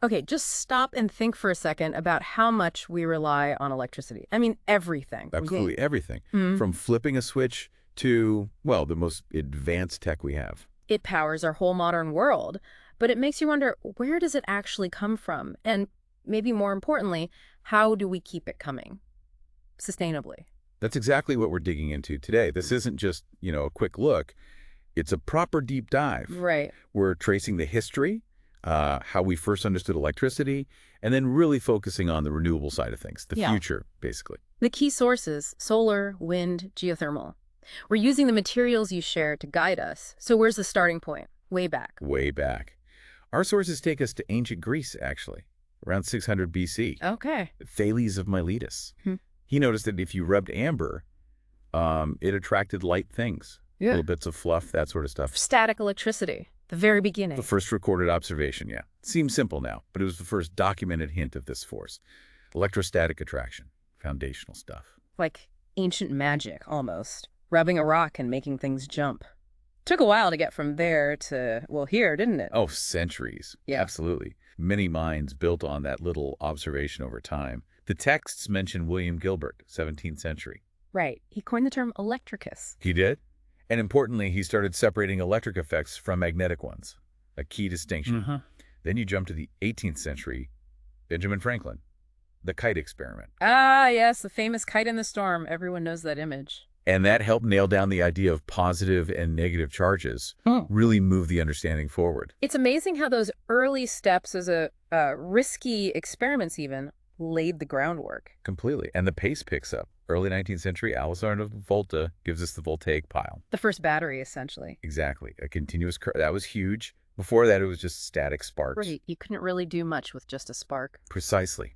Okay, just stop and think for a second about how much we rely on electricity. I mean, everything. Absolutely everything. Mm. From flipping a switch to, well, the most advanced tech we have. It powers our whole modern world, but it makes you wonder, where does it actually come from? And maybe more importantly, how do we keep it coming sustainably? That's exactly what we're digging into today. This isn't just, a quick look. It's a proper deep dive. Right. We're tracing the history, how we first understood electricity, and then really focusing on the renewable side of things, the Yeah. future, basically. The key sources, solar, wind, geothermal. We're using the materials you shared to guide us. So where's the starting point? Way back. Way back. Our sources take us to ancient Greece, actually, around 600 BC. Okay. Thales of Miletus. Hmm. He noticed that if you rubbed amber, it attracted light things. Yeah. Little bits of fluff, that sort of stuff. Static electricity, the very beginning. The first recorded observation, yeah. Seems simple now, but it was the first documented hint of this force. Electrostatic attraction. Foundational stuff. Like ancient magic, almost. Rubbing a rock and making things jump. Took a while to get from there to, well, here, didn't it? Oh, centuries. Yeah. Absolutely. Many minds built on that little observation over time. The texts mention William Gilbert, 17th century. Right. He coined the term electricus. He did? And importantly, he started separating electric effects from magnetic ones, a key distinction. Then you jump to the 18th century, Benjamin Franklin, the kite experiment. Ah, yes, the famous kite in the storm. Everyone knows that image. And that helped nail down the idea of positive and negative charges, really move the understanding forward. It's amazing how those early steps as risky experiments even laid the groundwork. Completely. And the pace picks up. Early 19th century, Alessandro Volta gives us the voltaic pile. The first battery, essentially. Exactly. A continuous current. That was huge. Before that, it was just static sparks. Right. You couldn't really do much with just a spark. Precisely.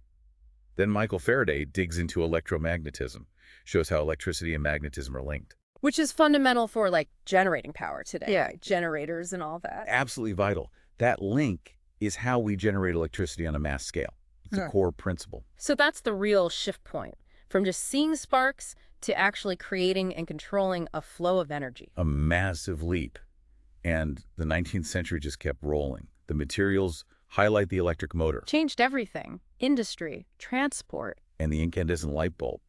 Then Michael Faraday digs into electromagnetism, shows how electricity and magnetism are linked. Which is fundamental for, like, generating power today. Yeah, generators and all that. Absolutely vital. That link is how we generate electricity on a mass scale. It's a core principle. So that's the real shift point. From just seeing sparks to actually creating and controlling a flow of energy. A massive leap. And the 19th century just kept rolling. The materials highlight the electric motor. Changed everything. Industry, transport. And the incandescent light bulb.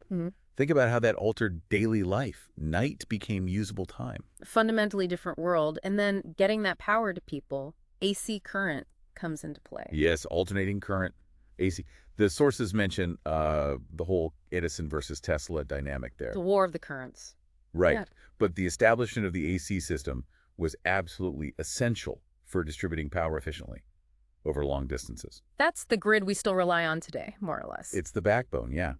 Think about how that altered daily life. Night became usable time. A fundamentally different world. And then getting that power to people, AC current comes into play. Yes, alternating current, AC. The sources mention the whole Edison versus Tesla dynamic there. The war of the currents. Right. Yeah. But the establishment of the AC system was absolutely essential for distributing power efficiently over long distances. That's the grid we still rely on today, more or less. It's the backbone, yeah.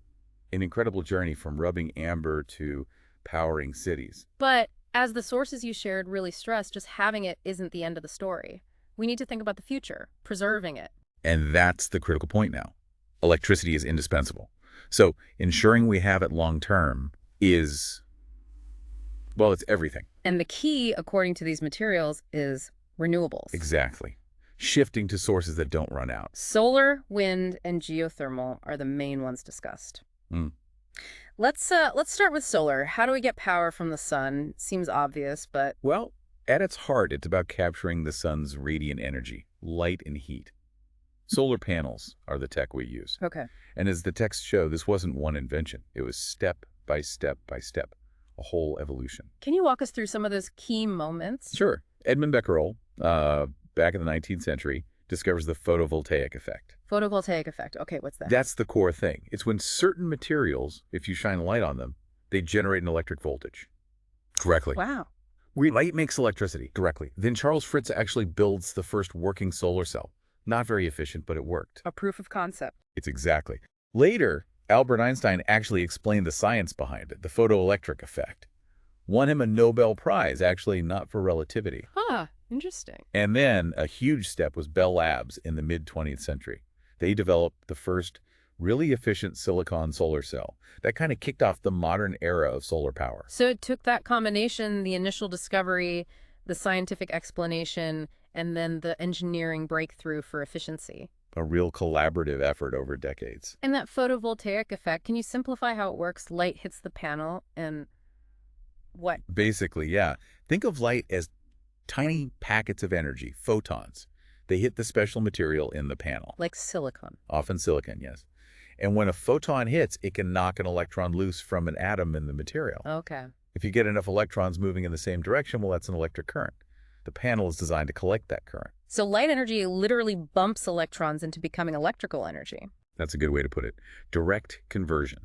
An incredible journey from rubbing amber to powering cities. But as the sources you shared really stress, just having it isn't the end of the story. We need to think about the future, preserving it. And that's the critical point now. Electricity is indispensable. So ensuring we have it long term is, well, it's everything. And the key, according to these materials, is renewables. Exactly. Shifting to sources that don't run out. Solar, wind, and geothermal are the main ones discussed. Let's start with solar. How do we get power from the sun? Seems obvious, but... Well, at its heart, it's about capturing the sun's radiant energy, light and heat. Solar panels are the tech we use. Okay. And as the texts show, this wasn't one invention. It was step by step by step, a whole evolution. Can you walk us through some of those key moments? Sure. Edmund Becquerel, back in the 19th century, discovers the photovoltaic effect. Photovoltaic effect. Okay, what's that? That's the core thing. It's when certain materials, if you shine light on them, they generate an electric voltage. Directly. Wow. Light makes electricity directly. Then Charles Fritz actually builds the first working solar cell. Not very efficient, but it worked. A proof of concept. It's exactly. Later, Albert Einstein actually explained the science behind it, the photoelectric effect. Won him a Nobel Prize, actually not for relativity. Huh, interesting. And then a huge step was Bell Labs in the mid-20th century. They developed the first really efficient silicon solar cell. That kind of kicked off the modern era of solar power. So it took that combination, the initial discovery, the scientific explanation, and then the engineering breakthrough for efficiency. A real collaborative effort over decades. And that photovoltaic effect, can you simplify how it works? Light hits the panel and what? Basically, yeah. Think of light as tiny packets of energy, photons. They hit the special material in the panel, Like silicon. often silicon, yes. And when a photon hits, it can knock an electron loose from an atom in the material. Okay. If you get enough electrons moving in the same direction, well, that's an electric current. The panel is designed to collect that current. So light energy literally bumps electrons into becoming electrical energy. That's a good way to put it. Direct conversion.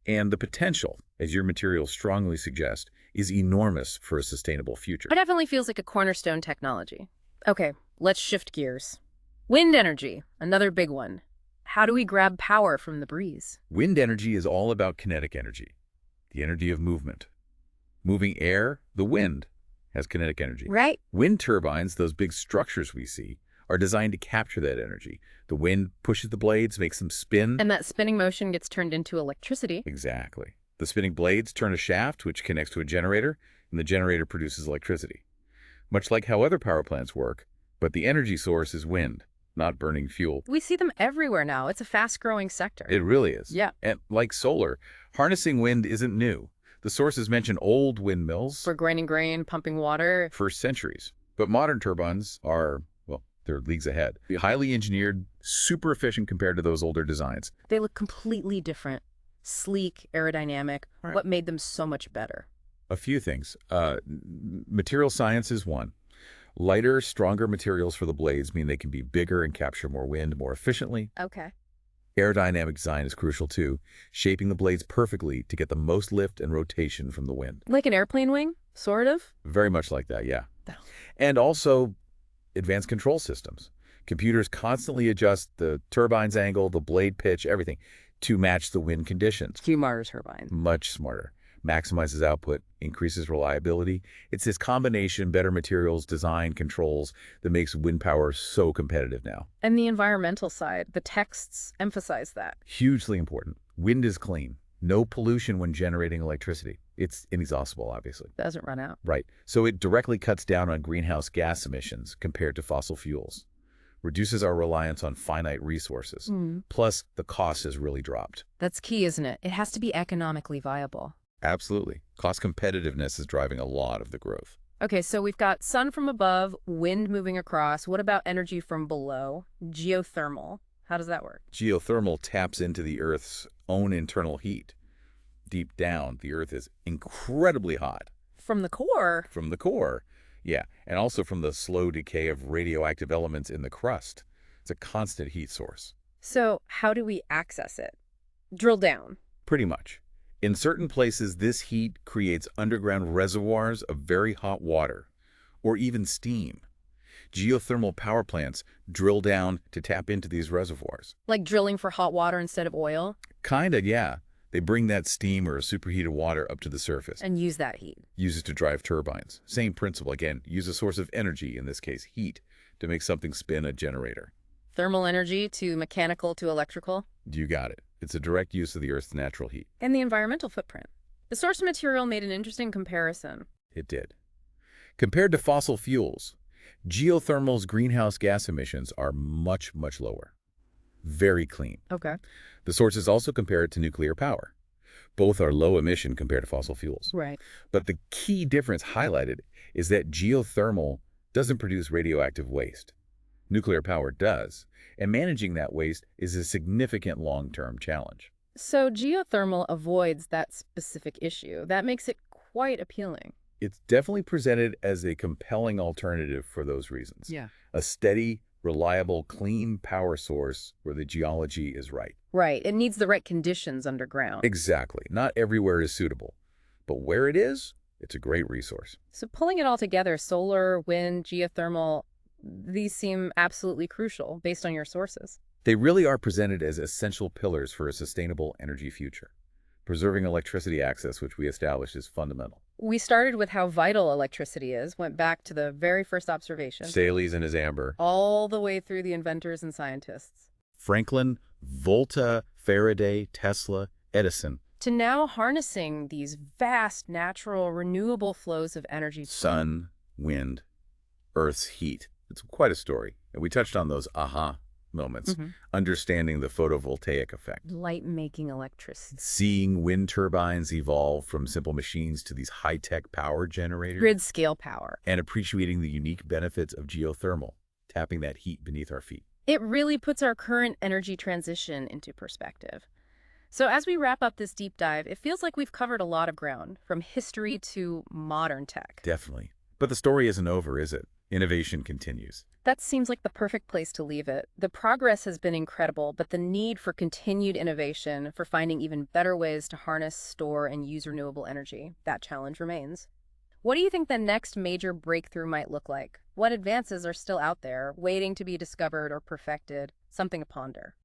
And the potential, as your materials strongly suggest, is enormous for a sustainable future. It definitely feels like a cornerstone technology. Okay, let's shift gears. Wind energy, another big one. How do we grab power from the breeze? Wind energy is all about kinetic energy, the energy of movement. Moving air, the wind, has kinetic energy. Right. Wind turbines, those big structures we see, are designed to capture that energy. The wind pushes the blades, makes them spin. And that spinning motion gets turned into electricity. Exactly. The spinning blades turn a shaft, which connects to a generator, and the generator produces electricity. Much like how other power plants work, but the energy source is wind, not burning fuel. We see them everywhere now. It's a fast-growing sector. It really is. Yeah. And like solar, harnessing wind isn't new. The sources mention old windmills For grinding grain, pumping water. for centuries. But modern turbines are, well, they're leagues ahead. Highly engineered, super efficient compared to those older designs. They look completely different. Sleek, aerodynamic. Right. What made them so much better? A few things. Material science is one. Lighter, stronger materials for the blades mean they can be bigger and capture more wind more efficiently. Okay. Aerodynamic design is crucial too, shaping the blades perfectly to get the most lift and rotation from the wind. Like an airplane wing, sort of? Very much like that, yeah. Oh. And also advanced control systems. Computers constantly adjust the turbine's angle, the blade pitch, everything to match the wind conditions. Smarter turbine. Much smarter. Maximizes output, increases reliability. It's this combination, better materials, design, controls, that makes wind power so competitive now. And the environmental side, the texts emphasize that. Hugely important. Wind is clean. No pollution when generating electricity. It's inexhaustible, obviously. Doesn't run out. Right. So it directly cuts down on greenhouse gas emissions compared to fossil fuels. Reduces our reliance on finite resources. Plus, the cost has really dropped. That's key, isn't it? It has to be economically viable. Absolutely. Cost competitiveness is driving a lot of the growth. Okay, so we've got sun from above, wind moving across. What about energy from below? Geothermal. How does that work? Geothermal taps into the Earth's own internal heat. Deep down, the Earth is incredibly hot. From the core? From the core, yeah, and also from the slow decay of radioactive elements in the crust. It's a constant heat source. So how do we access it? Drill down. Pretty much. In certain places, this heat creates underground reservoirs of very hot water, or even steam. Geothermal power plants drill down to tap into these reservoirs. Like drilling for hot water instead of oil? Kinda, yeah. They bring that steam or superheated water up to the surface. And use that heat. Use it to drive turbines. Same principle, again, use a source of energy, in this case heat, to make something spin a generator. Thermal energy to mechanical to electrical. You got it. It's a direct use of the Earth's natural heat. And the environmental footprint. The source material made an interesting comparison. It did. Compared to fossil fuels, geothermal's greenhouse gas emissions are much, much lower. Very clean. Okay. The source is also compared to nuclear power. Both are low emission compared to fossil fuels. Right. But the key difference highlighted is that geothermal doesn't produce radioactive waste. Nuclear power does, and managing that waste is a significant long-term challenge. So geothermal avoids that specific issue. That makes it quite appealing. It's definitely presented as a compelling alternative for those reasons. Yeah. A steady, reliable, clean power source where the geology is right. Right. It needs the right conditions underground. Exactly. Not everywhere is suitable, but where it is, it's a great resource. So pulling it all together, solar, wind, geothermal, these seem absolutely crucial based on your sources. They really are presented as essential pillars for a sustainable energy future. Preserving electricity access, which we established, is fundamental. We started with how vital electricity is, went back to the very first observation, Staley's and his amber. all the way through the inventors and scientists, Franklin, Volta, Faraday, Tesla, Edison. to now harnessing these vast natural renewable flows of energy. Sun, wind, Earth's heat. It's quite a story. And we touched on those aha moments, understanding the photovoltaic effect. Light making electricity. Seeing wind turbines evolve from simple machines to these high-tech power generators. Grid scale power. And appreciating the unique benefits of geothermal. tapping that heat beneath our feet. It really puts our current energy transition into perspective. So, as we wrap up this deep dive, it feels like we've covered a lot of ground, from history to modern tech. Definitely. But the story isn't over, is it? Innovation continues. That seems like the perfect place to leave it. The progress has been incredible, but the need for continued innovation, for finding even better ways to harness, store, and use renewable energy, that challenge remains. What do you think the next major breakthrough might look like? What advances are still out there, waiting to be discovered or perfected? Something to ponder.